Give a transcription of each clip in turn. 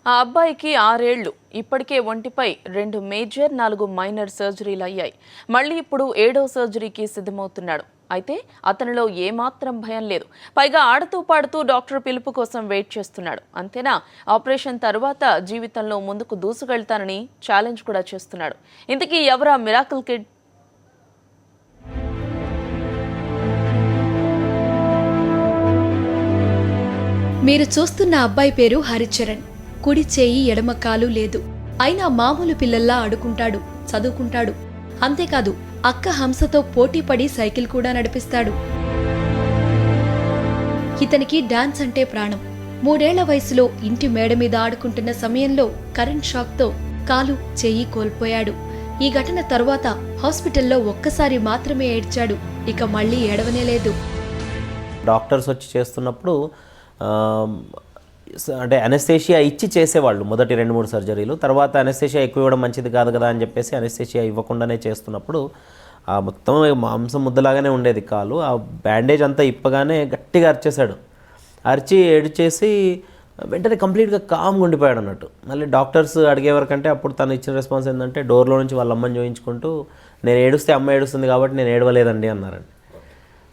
ఆ అబ్బాయికి 6 ఏళ్లు. ఇప్పటికే ఒంటిపై 2 మేజర్ 4 మైనర్ సర్జరీలు అయ్యాయి. మళ్ళీ ఇప్పుడు 7వ సర్జరీకి సిద్ధమవుతున్నాడు. అయితే అతనిలో ఏమాత్రం భయం లేదు. పైగా ఆడుతూ పాడుతూ డాక్టర్ పిలుపు కోసం వెయిట్ చేస్తున్నాడు. అంతేనా, ఆపరేషన్ తర్వాత జీవితంలో ముందుకు దూసుకెళ్తానని ఛాలెంజ్ కూడా చేస్తున్నాడు. ఇంతకీ ఎవరా మిరాకిల్ కిడ్? మీరు చూస్తున్న అబ్బాయి పేరు హరిచరణ్. కుడి చేయి ఎడమ కాలు లేదు. అయినా మామూలు పిల్లల్లా ఆడుకుంటాడు, చదువుకుంటాడు. అంతేకాదు అక్క హంసతో పోటీపడి సైకిల్ కూడా నడిపిస్తాడు. ఇతనికి డాన్స్ అంటే ప్రాణం. 3 ఏళ్ల వయసులో ఇంటి మేడ మీద ఆడుకుంటున్న సమయంలో కరెంట్ షాక్తో కాలు, చెయ్యి కోల్పోయాడు. ఈ ఘటన తరువాత హాస్పిటల్లో ఒక్కసారి మాత్రమే ఏడ్చాడు. ఇక మళ్లీ ఏడవనే లేదు. డాక్టర్స్ వచ్చి చేస్తున్నప్పుడు అంటే అనెస్థేషియా ఇచ్చి చేసేవాళ్ళు మొదటి 2-3 సర్జరీలు. తర్వాత అనెస్థేషియా ఎక్కువ ఇవ్వడం మంచిది కాదు కదా అని చెప్పేసి అనెస్థేషియా ఇవ్వకుండానే చేస్తున్నప్పుడు మొత్తం మాంసం ముద్దలాగానే ఉండేది కాలు. ఆ బ్యాండేజ్ అంతా ఇప్పగానే గట్టిగా అరిచేశాడు. అరిచి ఏడ్చేసి వెంటనే కంప్లీట్గా కామ్గా ఉండిపోయాడు అన్నట్టు. మళ్ళీ డాక్టర్స్ అడిగేవరకంటే అప్పుడు తను ఇచ్చిన రెస్పాన్స్ ఏంటంటే డోర్లో నుంచి వాళ్ళ అమ్మని చూయించుకుంటూ, నేను ఏడుస్తే అమ్మ ఏడుస్తుంది కాబట్టి నేను ఏడవలేదండి అన్నారండి.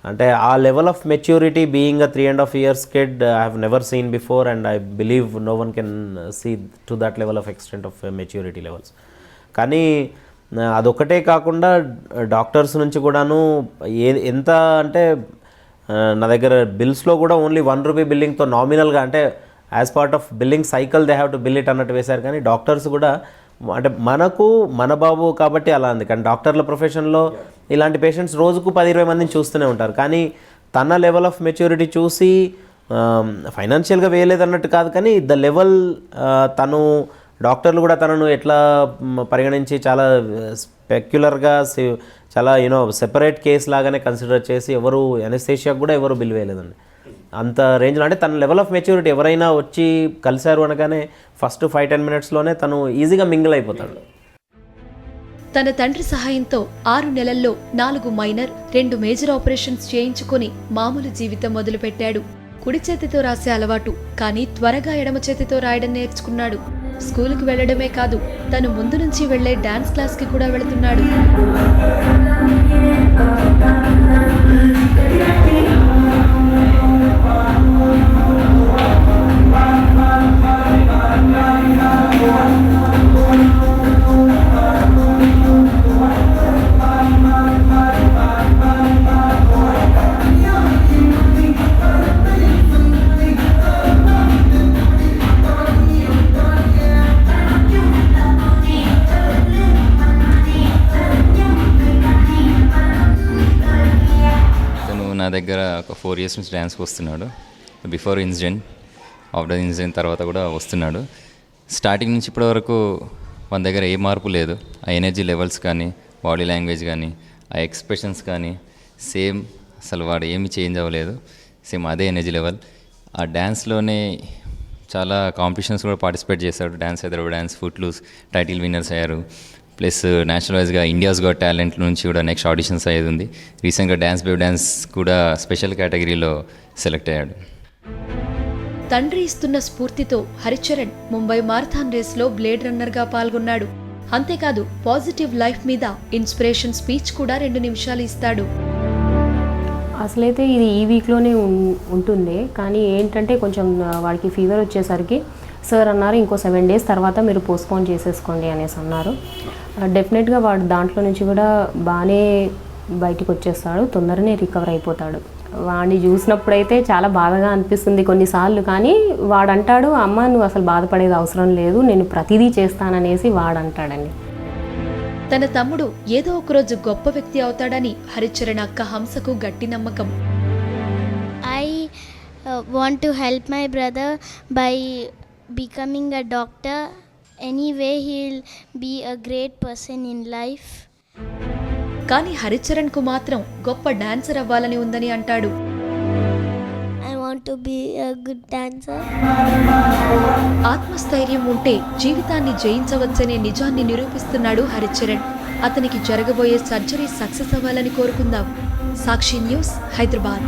అంటే ఆ level of maturity being a 3.5 years kid I have never seen before, and I believe no one can see to that level of extent of maturity levels. కానీ అదొక్కటే కాకుండా డాక్టర్స్ నుంచి కూడాను ఎంత అంటే నా దగ్గర బిల్స్లో కూడా ఓన్లీ ₹1 బిల్లింగ్తో నామినల్గా, అంటే as part of billing cycle they have to bill it అన్నట్టు వేశారు. కానీ డాక్టర్స్ కూడా అంటే మన బాబు కాబట్టి అలా ఉంది. కానీ డాక్టర్ల ప్రొఫెషన్లో ఇలాంటి పేషెంట్స్ రోజుకు 10-20 మందిని చూస్తూనే ఉంటారు. కానీ తన లెవెల్ ఆఫ్ మెచ్యూరిటీ చూసి ఫైనాన్షియల్గా వేయలేదన్నట్టు కాదు, కానీ ద లెవెల్ తను డాక్టర్లు కూడా తనను ఎట్లా పరిగణించి చాలా స్పెక్యులర్గా చాలా సెపరేట్ కేస్ లాగానే కన్సిడర్ చేసి ఎవరు అనెస్థేషియాకు కూడా ఎవరు బిల్ వేయలేదండి. అంత రేంజ్లో అంటే తన లెవెల్ ఆఫ్ మెచ్యూరిటీ ఎవరైనా వచ్చి కలిశారు అనగానే ఫస్ట్ 5-10 మినిట్స్లోనే తను ఈజీగా మింగిల్ అయిపోతాడు. తన తండ్రి సహాయంతో 6 నెలల్లో 4 మైనర్ 2 మేజర్ ఆపరేషన్స్ చేయించుకొని మామూలు జీవితం మొదలుపెట్టాడు. కుడి చేతితో రాసే అలవాటు, కానీ త్వరగా ఎడమ చేతితో రాయడం నేర్చుకున్నాడు. స్కూలుకు వెళ్లడమే కాదు, తను ముందు నుంచి వెళ్లే డాన్స్ క్లాస్కి కూడా వెళుతున్నాడు. నా దగ్గర ఒక 4 years నుంచి డ్యాన్స్కి వస్తున్నాడు. బిఫోర్ ఇన్సిడెంట్, ఆఫ్టర్ ఇన్సిడెంట్ తర్వాత కూడా వస్తున్నాడు. స్టార్టింగ్ నుంచి ఇప్పటి వరకు మన దగ్గర ఏ మార్పు లేదు. ఆ ఎనర్జీ లెవెల్స్ కానీ, బాడీ లాంగ్వేజ్ కానీ, ఆ ఎక్స్ప్రెషన్స్ కానీ సేమ్, అసలు వాడు ఏమి చేంజ్ అవ్వలేదు. సేమ్ అదే ఎనర్జీ లెవెల్. ఆ డ్యాన్స్లోనే చాలా కాంపిటీషన్స్ కూడా పార్టిసిపేట్ చేశాడు. Dance Hyderabad dance footloose title winners అయ్యారు. ప్లస్ నేషనల్ వైజ్గా ఇండియాస్ గాట్ టాలెంట్ నుంచి కూడా నెక్స్ట్ ఆడిషన్స్ అయ్యేది ఉంది. రీసెంట్గా డ్యాన్స్ బేబ్ డ్యాన్స్ కూడా స్పెషల్ కేటగిరీలో సెలెక్ట్ అయ్యాడు. తండ్రి ఇస్తున్న స్ఫూర్తితో హరిచరణ్ ముంబై మారథాన్ రేస్లో బ్లేడ్ రన్నర్గా పాల్గొన్నాడు. అంతేకాదు పాజిటివ్ లైఫ్ మీద ఇన్స్పిరేషన్ స్పీచ్ కూడా 2 నిమిషాలు ఇస్తాడు. అసలైతే ఇది ఈ వీక్లోనే ఉంటుంది, కానీ ఏంటంటే కొంచెం వాడికి ఫీవర్ వచ్చేసరికి సార్ అన్నారు ఇంకో 7 days తర్వాత మీరు పోస్ట్పోన్ చేసేసుకోండి అనేసి అన్నారు. డెఫినెట్గా వాడు దాంట్లో నుంచి కూడా బాగానే బయటికి వచ్చేస్తాడు, తొందరనే రికవర్ అయిపోతాడు. వాడిని చూసినప్పుడైతే చాలా బాధగా అనిపిస్తుంది కొన్నిసార్లు. కానీ వాడంటాడు, అమ్మ నువ్వు అసలు బాధపడేది అవసరం లేదు, నేను ప్రతిదీ చేస్తాననేసి వాడంటాడండి. తన తమ్ముడు ఏదో ఒకరోజు గొప్ప వ్యక్తి అవుతాడని హరిచరణ్ అక్క హంసకు గట్టి నమ్మకం. I want to help my brother by becoming a doctor. Anyway, he'll be a great person in life. కానీ హరిచరణ్ కు మాత్రం గొప్ప డాన్సర్ అవ్వాలని ఉందని అంటాడు. I want to be a good dancer. ఆత్మస్థైర్యం ఉంటే జీవితాన్ని జయించవచ్చనే నిజాన్ని నిరూపిస్తున్నాడు హరిచరణ్. అతనికి జరగబోయే సర్జరీ సక్సెస్ అవ్వాలని కోరుకుందాం. సాక్షి న్యూస్, హైదరాబాద్.